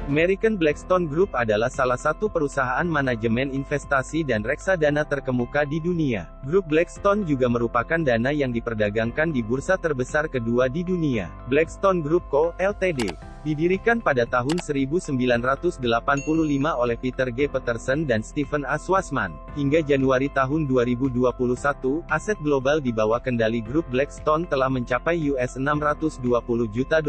American Blackstone Group adalah salah satu perusahaan manajemen investasi dan reksadana terkemuka di dunia. Grup Blackstone juga merupakan dana yang diperdagangkan di bursa terbesar kedua di dunia, Blackstone Group Co., Ltd. Didirikan pada tahun 1985 oleh Peter G. Peterson dan Stephen A. Schwarzman. Hingga Januari tahun 2021, aset global di bawah kendali grup Blackstone telah mencapai US $620 juta.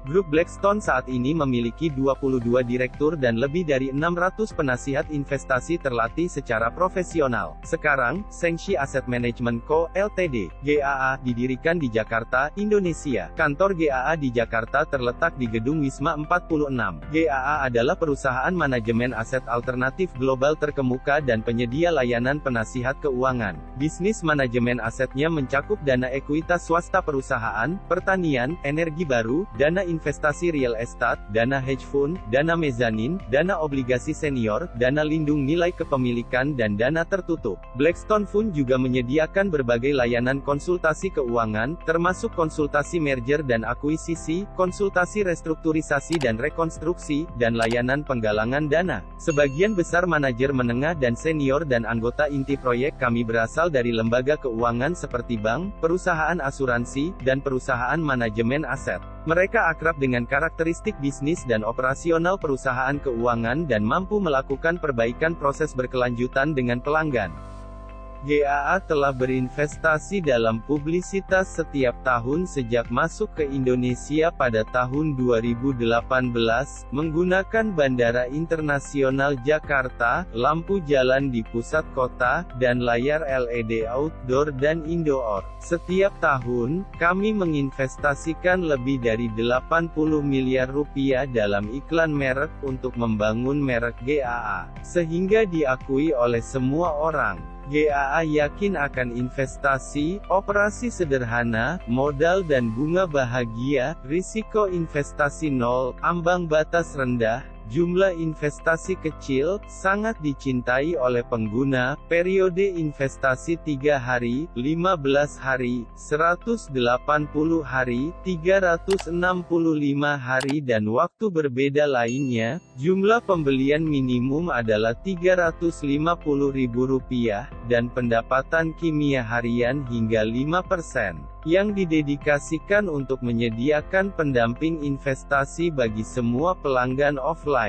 Grup Blackstone saat ini memiliki 22 direktur dan lebih dari 600 penasihat investasi terlatih secara profesional. Sekarang, Sengshi Asset Management Co., Ltd. (GAA) didirikan di Jakarta, Indonesia. Kantor GAA di Jakarta terletak di Gedung Wisma 46. GAA adalah perusahaan manajemen aset alternatif global terkemuka dan penyedia layanan penasihat keuangan. Bisnis manajemen asetnya mencakup dana ekuitas swasta perusahaan, pertanian, energi baru, dana investasi real estate, dana hedge fund, dana mezanin, dana obligasi senior, dana lindung nilai kepemilikan dan dana tertutup. Blackstone Fund juga menyediakan berbagai layanan konsultasi keuangan, termasuk konsultasi merger dan akuisisi, konsultasi restrukturisasi dan rekonstruksi, dan layanan penggalangan dana. Sebagian besar manajer menengah dan senior dan anggota inti proyek kami berasal dari lembaga keuangan seperti bank, perusahaan asuransi, dan perusahaan manajemen aset. Mereka akrab dengan karakteristik bisnis dan operasional perusahaan keuangan dan mampu melakukan perbaikan proses berkelanjutan dengan pelanggan. GAA telah berinvestasi dalam publisitas setiap tahun sejak masuk ke Indonesia pada tahun 2018, menggunakan Bandara Internasional Jakarta, lampu jalan di pusat kota, dan layar LED outdoor dan indoor. Setiap tahun, kami menginvestasikan lebih dari 80 miliar rupiah dalam iklan merek untuk membangun merek GAA, sehingga diakui oleh semua orang. GAA yakin akan investasi, operasi sederhana, modal dan bunga bahagia, risiko investasi nol, ambang batas rendah, jumlah investasi kecil, sangat dicintai oleh pengguna, periode investasi 3 hari, 15 hari, 180 hari, 365 hari dan waktu berbeda lainnya. Jumlah pembelian minimum adalah Rp350.000, dan pendapatan kimia harian hingga 5%, yang didedikasikan untuk menyediakan pendamping investasi bagi semua pelanggan offline.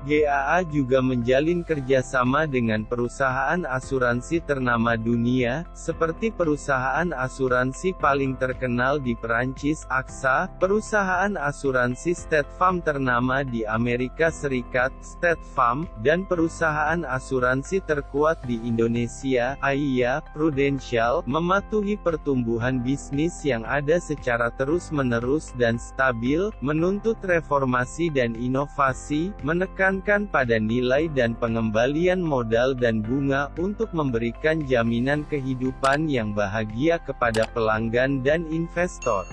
GAA juga menjalin kerjasama dengan perusahaan asuransi ternama dunia, seperti perusahaan asuransi paling terkenal di Perancis AXA, perusahaan asuransi State Farm ternama di Amerika Serikat, State Farm, dan perusahaan asuransi terkuat di Indonesia, AIA, Prudential, mematuhi pertumbuhan bisnis yang ada secara terus-menerus dan stabil, menuntut reformasi dan inovasi, menekankan pada nilai dan pengembalian modal dan bunga, untuk memberikan jaminan kehidupan yang bahagia kepada pelanggan dan investor.